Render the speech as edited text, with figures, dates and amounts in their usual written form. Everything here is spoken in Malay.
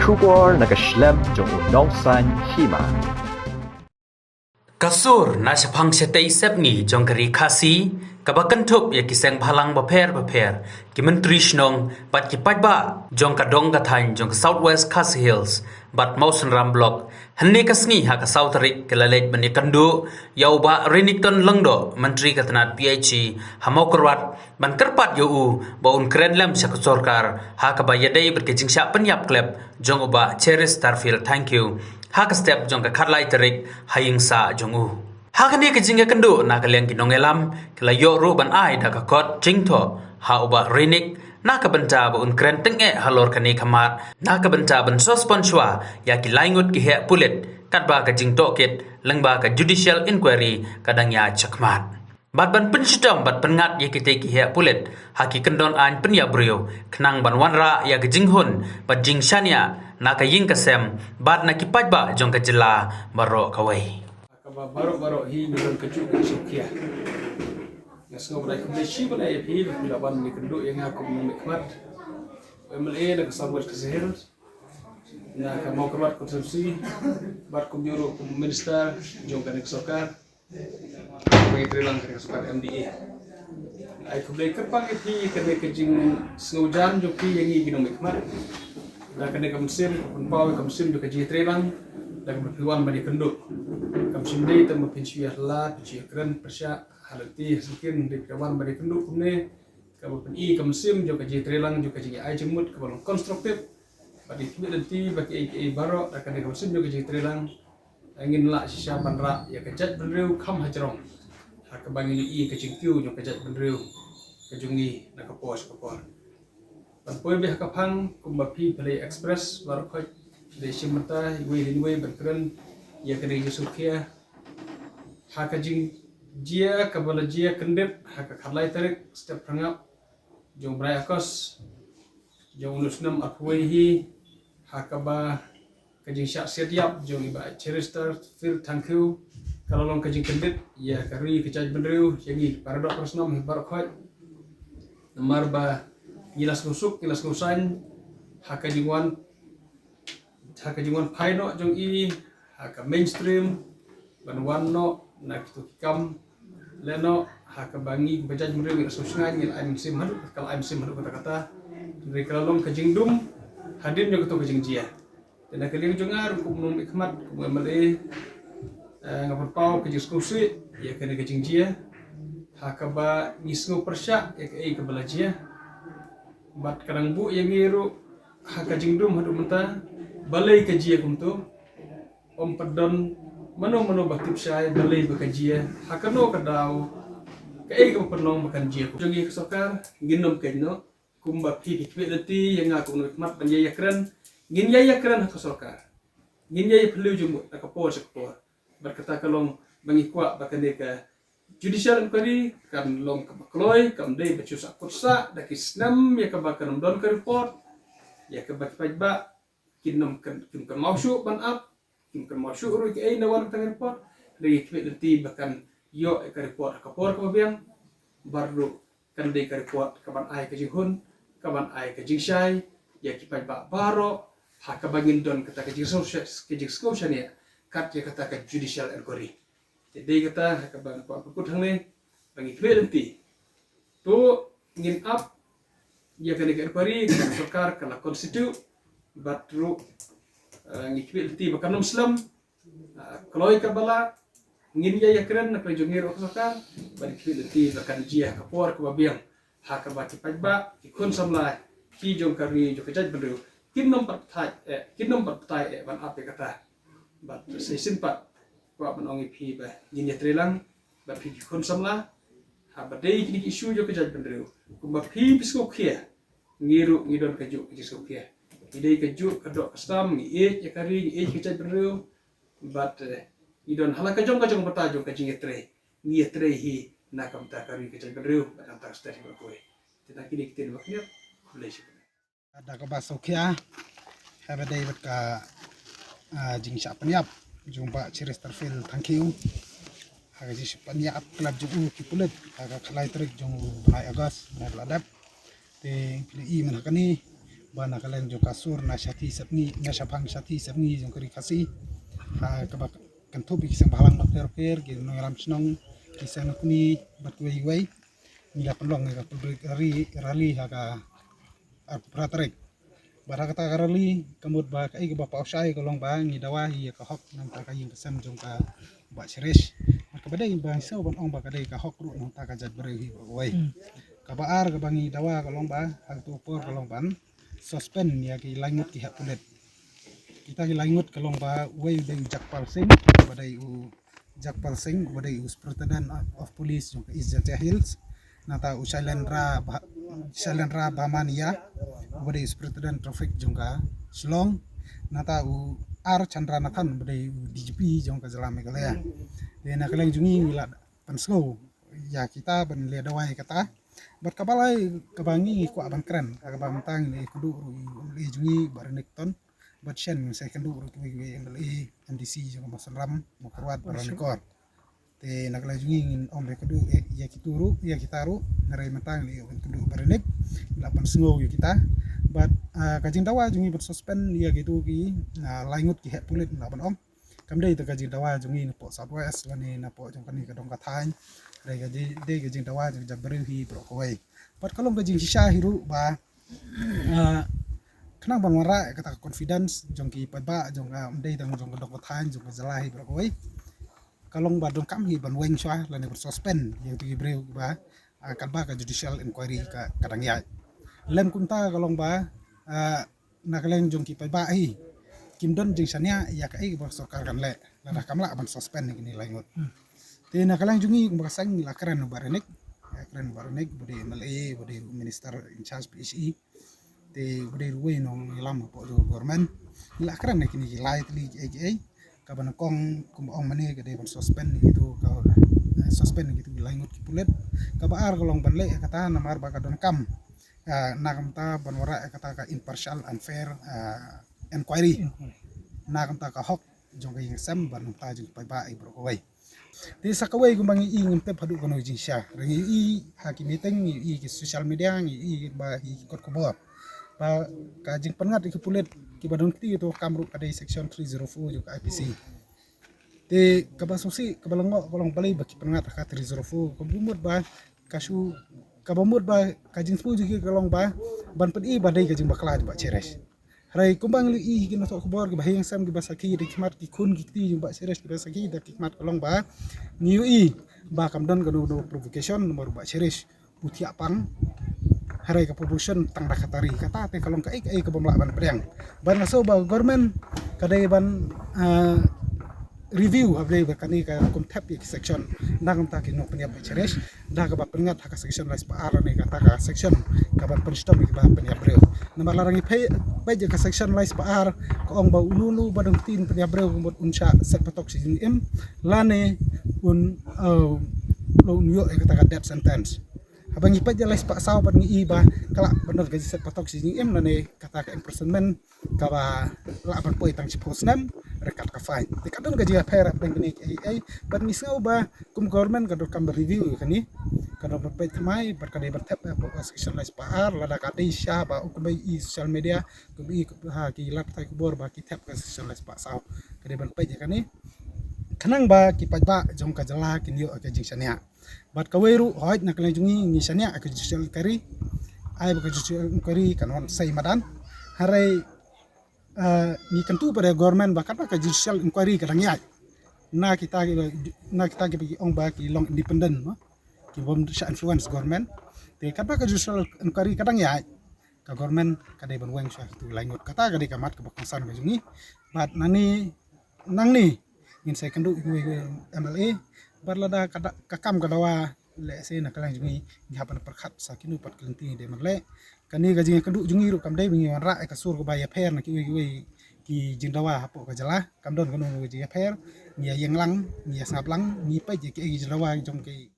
Shubor nakaslem jong nongsan hima. Kasur na sepang setei sepni jong kari khasi kabakan thup ya kiseng phalang baper ki menteri shnong bat ki pajba jong kadong kathain jong Southwest Khasi Hills bat Mausan Ram block hanne kasngi ha ka South Rik kelalej bani kandu yauba Renington Lengdo menteri katanat PHC hamau kerwat ban kerpat yu ba un kren lem syak sorkar ha ka ba yadai berkejing syak penyap klep jong uba Cheris Starfield thank you ha ka step jong ka khatlai terik haying sa jong u ha ka ni ka jinga kandu na ka leng kinong elam kala yo ru ban ai da ka kot jingtho ha uba Renik na ka benta ba un kren teng e halor ka ni khamat na ka benta ban sospon shwa ya ki laingut ki he pulit kat ba ka jingto kit leng ba ka judicial inquiry kadang ya chakmat bat ban pensidam bat pengat ye kite ki he pulit haki kendon an penya brio knang ban wanra ya ka jinghun bat jing shania na ka ying kasem bat na ki pajba jong ka jila baro kawai baru-baru hi belum kejuk sukia. Ngas ngobrol kembali pada IP bila ban ni kenduk yang aku menikmat. MLA dan Southwest Khasi Hills. Nah, mau kemat konsumsi, bat kumjuru minister jong kan sokar. Bagi trilang kan sokar MDA. Ai kembali kerpang IP kene kejing sengujan joki yang ini ginong menikmat. Nah, kene kamsir pau kamsir juga ji trilang. Dan berpeluang bagi kenduk. Kami sendiri temu pensiun lat, pensiun keren, persyak, halati, mungkin di kawan bagi kenduk kami, kami peni, kami sim juga jadi trelang juga jadi ai jemut, kami konstruktif. Bagi kami nanti bagi ai barok, akan kami sim juga jadi trelang. Ingin lah sisa banra, ya kejat bendriu kam hajarong. Hak bangin i kecingkiu juga kejat bendriu, kejungi nak kapos. Banpoi bih kapang, kumbapi Play Express barok kau. Dari simata iwe berkeren ya kena Yusukia haka jing jia kabala jia kendep haka khalai tarik setiap perangap jong brai akos jong lusnam apwehi haka ba kajing syak setiap jong iba Cherister fil thank you kalau long kajing kendep ya kari kecaj bendriu yangi paradok persnam barokhot nomor ba gilas nusuk gilas nusan haka jingwan haka jingon paino jong i haka mainstream banwan no nak tu kam leno haka bangi bajaj mri ngi sosngan ngi aim sim hadu kal aim sim hadu kata dari kalong ke jingdum hadir jo to ke jingjia dan kali jongar ku mum ikmat ku male ngapur pau ke diskusi ya kene ke jingjia haka ba ngisngu persya ya ke belajia bat kadang bu yang ngiru haka jingdum hadu menta balai kajian kumtu om pedon mano baktip saya balai bakajian hakano kadau kai ko penong makan jia jogi sokar ginom kenno kumba pi dati yang aku nikmat penjaya keren ngin yaya keren hak sokar ngin yaya perlu jumu akapor berkata kalong bangikwa bakane ka judicial inquiry kan long kabakloi kam dei bacusa kursa dakisnam ya kabakan don ka report ya kabak kinam kan masuk ban up kan masuk ru ke ai nawan tang report dari kiti bahkan yo ke report kapor ka biang baru kan de ka report kaban ai ke jinghun kaban ai ke jingshai ya kipai ba baro haka bangin don kata ke jingskoshan ya kat ya kata ke judicial inquiry jadi kata haka ban pa put hang ne bangi kiti to ngin up ya kan ke inquiry kan sokar kana constitute batru ngikbilti bakan muslim kaloi kabala ngin ya keren nak jongir oksoka balikbilti bakan jia kapor kababiang haka bati pajba ikun samla ki jong kari jokajaj bendru kinnom partai ban ape kata bat se simpat wa banongi pi ba ngin ya trelang ba pi kun samla ha badai kini isu jokajaj bendru kumba pi pisko kia ngiru ngidon kaju pisko kia idai kejuk kedok kastam ngi ya kari ngi kecai beriu but idon halaka jong batajong kajing etre ngi etre hi nakam ta kari kecai beriu batang tak stasi bakoi kita kini kita baknya kulesi ada ka basokia have a day with ka jing sya penyap jumpa Cherister Starfield thank you haga ji penyap klub juku kipulet haga khalai terik jong 2 August na ladap te i man kani bana kalian jo kasur na syati sabni na syapang syati sabni jong kari kasi ha kabak kantu bi kisang balang bakter per gi no ram snong kisang kuni batwei wei nila pelong ga publik rali ha ka pratrek bara kata karali kamut ba kai ga ba usai kolong ba ngi dawa hi ka hok nam ta ka yin kesem jong ka ba seres ka badai ba sau ban ong ba ka dai ka hok ru nam ta ka jat bere hi wei ka ba ar ka bangi dawa kolong ba hak tu por kolong ban suspend ya ki langut ki hak pulet kita ki langut kolong ba wei dai jakpal sing badai u jakpal sing badai u superintendent of police jong ka Izjat Hills nata u Shailendra Bhamania badai superintendent traffic jong ka Shillong nata u R Chandra Nathan badai DGP jong ka Jala Meghalaya de na kaleng jungi la pansko ya kita ban le dawai kata bat kabalai kabangi ko aban kren kabang tang le kudu le jungi baranek ton bat shen se kandu ru tu le MDC jong masalam mokrwat baranikor te nakala jungi ngin ombe kudu ya kituru ya kitaru ngarai matang le kudu baranek la pansko ya kita bat kajing dawa jungi bat suspend ya gitu ki laingut ki het pulit la ban om kamdai ta kajing dawa jungi po Southwest lani na po jong kani kadong kathai dai kajing dawa jong jabberu hi pro koi pat kalong kajing sisa hiru ba kenang ban wara kata confidence jong ki ba jong dai tang jong kadong kathai jong jala hi pro koi kalong ba dong kam hi ban weng swa lani ber suspend yang tu breu ba kalba ka judicial inquiry ka kadang ya lem kunta kalong ba nakaleng jong ki ba hi kimdon jing sania ya kai ba sokar kan le la kamla ban suspend ni langut te nakalang jungi bakasang la kran baranek bude MLA bude minister in charge PSE te bude ruwe no lam po government la kran ni kini lightly aka ka ban kong kum ong mane ka de ban suspend gitu ka suspend gitu langut ki pulet ka baar kolong ban le kata namar ba ka don kam nakam ta ban wara kata ka impartial unfair inquiry nakam ta ka hok jong ka yang sam ban ta jong pai ba bro koi ti sakawai gumangi ingin te phadu kono jinsha rangi i hakimiteng i ki social media i ba i kot kobor ba ka jing pangat ki pulet ki badon ti to kamru kadai section 304 jong IPC te kabasosi kabalango kolong balai ba ki pangat ka 304 ko bumut ba kasu kabamut ba ka jing pu ji kolong ba ban pedi ba dai ka jing bakla ba ceres rai kumbang li i ki no to kobor ki bahing sam ki basaki di khmat ki khun ki ti ba seres ki basaki da ki khmat kolong ba niu i ba kamdon ka no provocation nomor ba seres putia pang harai ka promotion tang dakatari kata te kolong ka ai ka bomla ban priang ban so ba government kadai ban review abre bakani ka kum tap ki section nagam ta ki no penya ba seres da ka ba pengat ka section rais pa ara ne kata ka section ka ban penstom ki ba penya bre na larangi pay baje ka section rais pa ar ko ong ba ululu badang tin penya bre ko unsha set patok si im lane un lo nyo e kata ka death sentence abang ipat jalais pa saw pat ngi iba kala bener gaji set patok si im lane kata ka imprisonment ka ba la ban poy tang si posnam rekat ka fine te kadon gaji affair apa ngini ai bat ni saw ba kum government kadon kam review kani kadon pat mai bat kadai bat tap po section rais pa ar lada ka dei sha ba ko bai i social media ko bi ha ki lap tai ko bor ba ki tap ka section rais pa saw kadai ban pai kani kanang ba ki pat ba jong ka jala kin yo ka jing sania bat ka weru hoit na kala jungi ni sania ka judicial kari ai ba ka judicial kari kanon sai madan harai ni kantu pada government ba kata ka judicial inquiry kadang ya na kita ki ong ba ki long independent no ki bom sa influence government te kata ka judicial inquiry kadang ya ka government kadai ban weng sa tu langut kata kadai kamat ka bakangsan ka jungi bat nani nang ni ngin sai kandu MLA barlada kada kakam kadawa le se na kalang jungi nyapan perkhat sakinu pat kelenti de manle kani gaji kandu jungi ru kamdai bingi wan ra ka sur ko baya pher na ki jindawa hapo ka jala kamdon kanu ji pher nia yenglang nia saplang ni pa ji ki jindawa jong ki